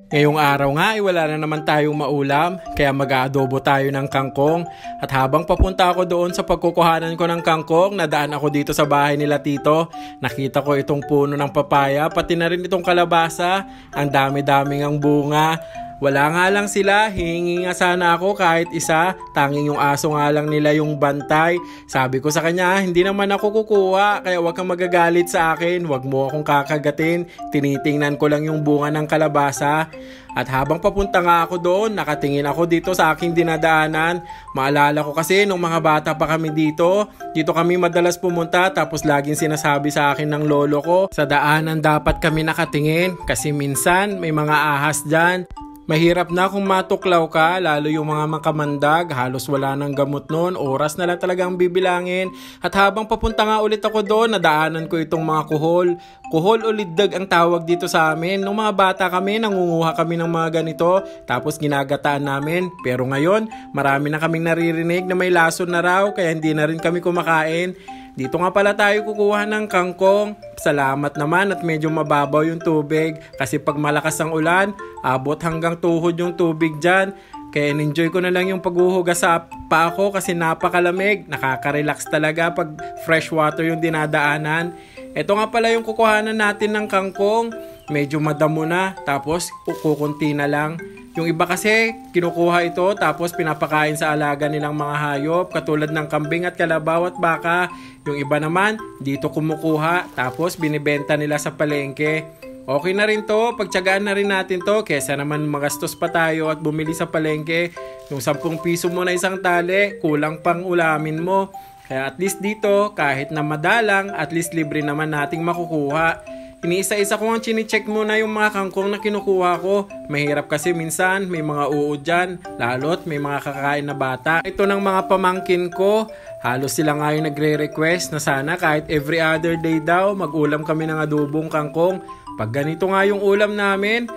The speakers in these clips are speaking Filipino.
Ngayong araw nga ay wala na naman tayong maulam, kaya mag-aadobo tayo ng kangkong. At habang papunta ako doon sa pagkukuhanan ko ng kangkong, nadaan ako dito sa bahay nila tito. Nakita ko itong puno ng papaya, pati na rin itong kalabasa. Ang dami-daming ang bunga. Wala nga lang sila, hihingi nga sana ako kahit isa, tanging yung aso nga lang nila yung bantay. Sabi ko sa kanya, hindi naman ako kukuha, kaya wag kang magagalit sa akin, wag mo akong kakagatin, tinitingnan ko lang yung bunga ng kalabasa. At habang papunta nga ako doon, nakatingin ako dito sa aking dinadaanan. Maalala ko kasi nung mga bata pa kami dito kami madalas pumunta, tapos laging sinasabi sa akin ng lolo ko, sa daanan dapat kami nakatingin kasi minsan may mga ahas dyan. Mahirap na kung matuklaw ka, lalo yung mga makamandag, halos wala nang gamot noon, oras na lang talagang bibilangin. At habang papunta nga ulit ako doon, nadaanan ko itong mga kuhol. Kuhol o liddag ang tawag dito sa amin. Nung mga bata kami, nangunguha kami ng mga ganito, tapos ginagataan namin. Pero ngayon, marami na kaming naririnig na may lason na raw, kaya hindi na rin kami kumakain. Dito nga pala tayo kukuha ng kangkong. Salamat naman at medyo mababaw yung tubig kasi pag malakas ang ulan, abot hanggang tuhod yung tubig dyan. Kaya enjoy ko na lang yung paghuhugas sa paa ko kasi napakalamig. Nakaka-relax talaga pag fresh water yung dinadaanan. Ito nga pala yung kukuhanan natin ng kangkong. Medyo madamo na, tapos kukunti na lang. Yung iba kasi kinukuha ito tapos pinapakain sa alaga nilang mga hayop katulad ng kambing at kalabaw at baka. Yung iba naman dito kumukuha tapos binibenta nila sa palengke. Okay na rin to, pagtiyagaan na rin natin to kesa naman magastos pa tayo at bumili sa palengke. Yung 10 piso mo na isang tali, kulang pang ulamin mo. Kaya at least dito kahit na madalang, at least libre naman nating makukuha. Iniisa-isa ko ang chine-check muna yung mga kangkong na kinukuha ko. Mahirap kasi minsan may mga uod dyan, lalo't may mga kakakain na bata. Ito ng mga pamangkin ko, halos sila nga yung nagre-request na sana kahit every other day daw mag-ulam kami ng adobong kangkong. Pag ganito nga yung ulam namin,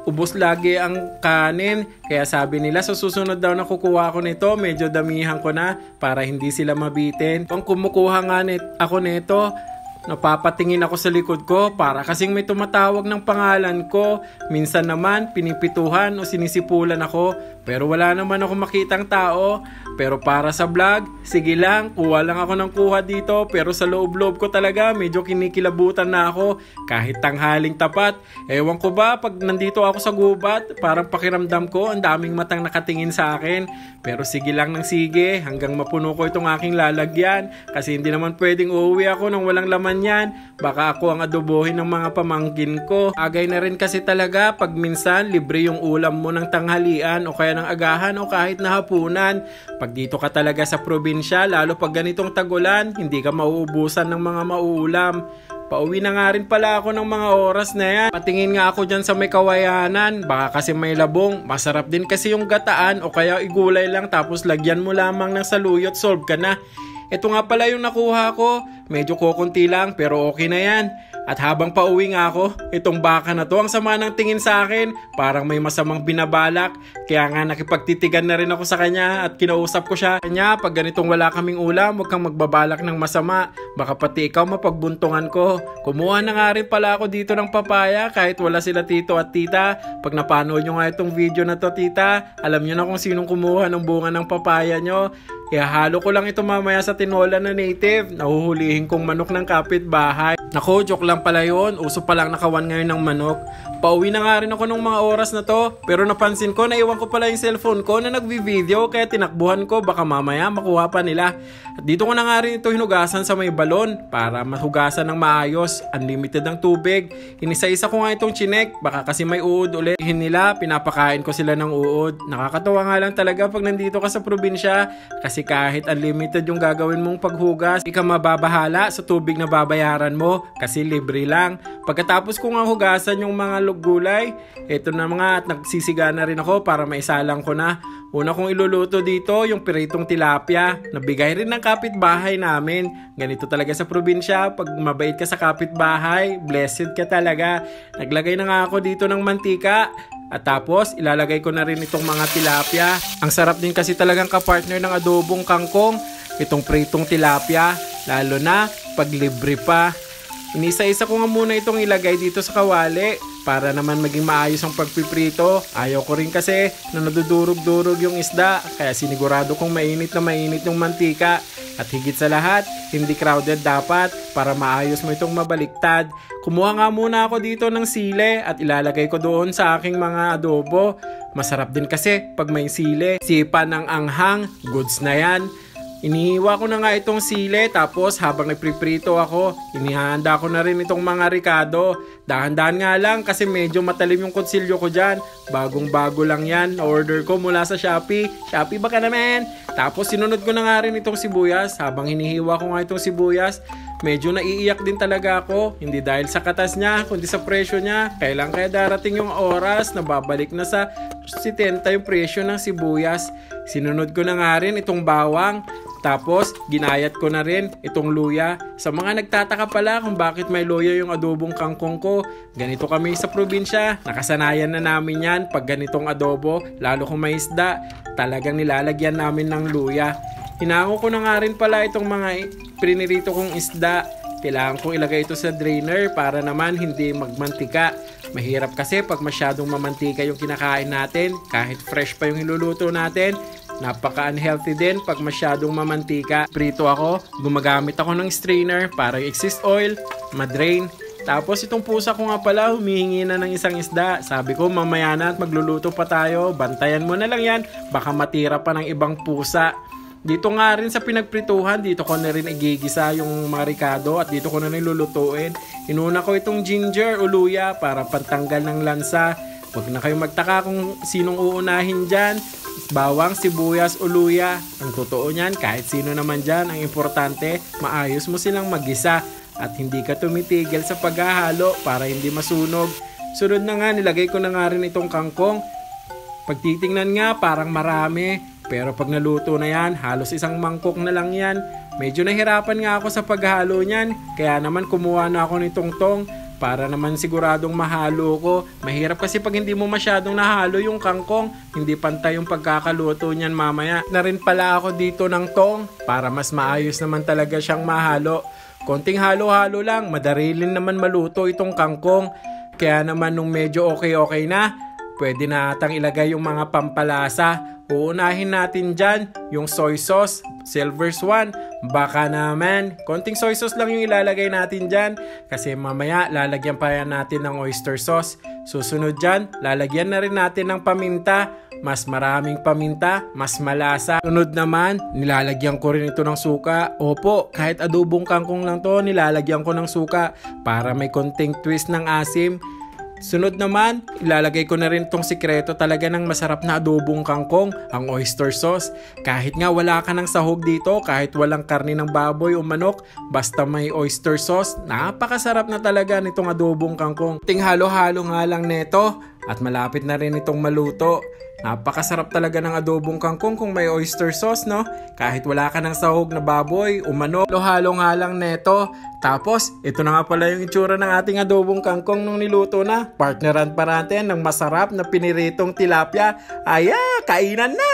ubos lagi ang kanin. Kaya sabi nila sa susunod daw na kukuha ko nito, medyo damihan ko na para hindi sila mabitin. Kung kumukuha nga ako nito, napapatingin ako sa likod ko para kasing may tumatawag ng pangalan ko. Minsan naman pinipituhan o sinisipulan ako pero wala naman ako makitang tao. Pero para sa vlog, sige lang, kuha lang ako ng kuha dito. Pero sa loob-loob ko talaga medyo kinikilabutan na ako kahit tanghaling tapat. Ewan ko ba pag nandito ako sa gubat, parang pakiramdam ko ang daming matang nakatingin sa akin. Pero sige lang ng sige hanggang mapuno ko itong aking lalagyan kasi hindi naman pwedeng uuwi ako nang walang laman yan. Baka ako ang adobohin ng mga pamangkin ko. Agay na rin kasi talaga pag minsan libre yung ulam mo ng tanghalian o kaya ng agahan o kahit na hapunan. Pag dito ka talaga sa probinsya, lalo pag ganitong tagulan, hindi ka mauubusan ng mga mauulam. Pauwi na nga rin pala ako ng mga oras na yan. Patingin nga ako dyan sa may kawayanan. Baka kasi may labong. Masarap din kasi yung gataan o kaya igulay lang tapos lagyan mo lamang ng saluyot, solve ka na. Ito nga pala yung nakuha ko. Medyo kukunti lang pero okay na yan. At habang pauwi nga ako, itong baka na to ang sama ng tingin sa akin. Parang may masamang binabalak. Kaya nga nakipagtitigan na rin ako sa kanya at kinausap ko siya. Kanya, pag ganitong wala kaming ulam, huwag kang magbabalak ng masama. Baka pati ikaw mapagbuntungan ko. Kumuha na nga rin pala ako dito ng papaya kahit wala sila tito at tita. Pag napanood nyo nga itong video na to tita, alam nyo na kung sinong kumuha ng bunga ng papaya nyo. Ihahalo ko lang ito mamaya sa tinola na native. Nahuhulihin kong manok ng kapitbahay. Nako, joke lang pala yun. Uso pa lang nakawan ngayon ng manok. Pauwi na nga rin ako ng mga oras na to. Pero napansin ko, naiwan ko pala yung cellphone ko na nagvi-video. Kaya tinakbuhan ko, baka mamaya makuha pa nila. At dito ko na nga rin ito hinugasan sa may balon para mahugasan ng maayos. Unlimited ang tubig. Inisa-isa ko nga itong chinek. Baka kasi may uod ulit. Nila, pinapakain ko sila ng uod. Nakakatawa nga lang talaga pag nandito ka sa probinsya. Kasi kahit unlimited yung gagawin mong paghugas, di ka mababahala sa tubig na babayaran mo kasi libre lang. Pagkatapos ko nga hugasan yung mga gulay, ito na mga at nagsisiga na rin ako para maisalang ko na. Una kong iluluto dito yung piritong tilapia. Nabigay rin ng kapitbahay namin. Ganito talaga sa probinsya. Pag mabait ka sa kapitbahay, blessed ka talaga. Naglagay na nga ako dito ng mantika. At tapos, ilalagay ko na rin itong mga tilapia. Ang sarap din kasi talagang kapartner ng adobong kangkong. Itong pritong tilapia. Lalo na pag libre pa. Inisa-isa ko nga muna itong ilagay dito sa kawali. para naman maging maayos ang pagpiprito. Ayaw ko rin kasi na nadudurog-durog yung isda, kaya sinigurado kong mainit na mainit yung mantika. At higit sa lahat, hindi crowded dapat para maayos mo itong mabaliktad. Kumuha nga muna ako dito ng sili at ilalagay ko doon sa aking mga adobo. Masarap din kasi pag may sili. Sipa ng anghang, goods na yan. Inihiwa ko na nga itong sili, tapos habang nagpriprito ako, inihanda ko na rin itong mga ricado. Dahan-dahan nga lang kasi medyo matalim yung kutsilyo ko dyan. Bagong-bago lang yan, order ko mula sa Shopee. Shopee baka naman. Tapos sinunod ko na nga rin itong sibuyas. Habang hinihiwa ko nga itong sibuyas, medyo naiiyak din talaga ako. Hindi dahil sa katas niya, kundi sa presyo niya. Kailan kaya darating yung oras na babalik na sa 70 yung presyo ng sibuyas. Sinunod ko na nga rin itong bawang. Tapos, ginayat ko na rin itong luya. Sa mga nagtataka pala kung bakit may luya yung adobong kangkong ko, ganito kami sa probinsya. Nakasanayan na namin yan pag ganitong adobo, lalo kung may isda, talagang nilalagyan namin ng luya. Hinango ko na nga rin pala itong mga prinirito kong isda. Kailangan kong ilagay ito sa drainer para naman hindi magmantika. Mahirap kasi pag masyadong mamantika yung kinakain natin, kahit fresh pa yung iluluto natin. Napaka-unhealthy din pag masyadong mamantika. Prito ako, gumagamit ako ng strainer para yung excess oil, madrain. Tapos itong pusa ko nga pala, humihingi na ng isang isda. Sabi ko mamaya na at magluluto pa tayo, bantayan mo na lang yan, baka matira pa ng ibang pusa. Dito nga rin sa pinagprituhan, dito ko na rin igigisa yung mga ricado at dito ko na rin lulutuin. Inuna ko itong ginger o luya para pantanggal ng lansa. Huwag na kayong magtaka kung sinong uunahin dyan. Bawang, sibuyas o luya. Ang totoo niyan, kahit sino naman dyan, ang importante, maayos mo silang magisa at hindi ka tumitigil sa paghahalo para hindi masunog. Sunod na nga, nilagay ko na nga rin itong kangkong. Pagtitingnan nga, parang marami. Pero pag naluto na yan, halos isang mangkok na lang yan. Medyo nahirapan nga ako sa paghalo niyan. Kaya naman kumuha na ako nitong tong para naman siguradong mahalo ko. Mahirap kasi pag hindi mo masyadong nahalo yung kangkong, hindi pantay yung pagkakaluto niyan mamaya. Na rin pala ako dito ng tong para mas maayos naman talaga siyang mahalo. Konting halo-halo lang, madarilin naman maluto itong kangkong. Kaya naman nung medyo okay na, pwede na atang ilagay yung mga pampalasa. Uunahin natin dyan yung soy sauce, Silver Swan. Baka naman, konting soy sauce lang yung ilalagay natin dyan kasi mamaya lalagyan pa yan natin ng oyster sauce. Susunod dyan, lalagyan na rin natin ng paminta. Mas maraming paminta, mas malasa. Sunod naman, nilalagyan ko rin ito ng suka. Opo, kahit adobong kangkong lang to, nilalagyan ko ng suka para may konting twist ng asim. Sunod naman, ilalagay ko na rin itong sikreto talaga ng masarap na adobong kangkong, ang oyster sauce. Kahit nga wala ka ng sahog dito, kahit walang karne ng baboy o manok, basta may oyster sauce, napakasarap na talaga nitong adobong kangkong. Ting halo-halo nga lang neto at malapit na rin itong maluto. Napakasarap talaga ng adobong kangkong kung may oyster sauce, no? Kahit wala ka ng sahog na baboy o manok, halo nga lang neto. Tapos, ito na nga pala yung itsura ng ating adobong kangkong nung niluto na. Partneran pa natin ng masarap na piniritong tilapia. Aya, kainan na!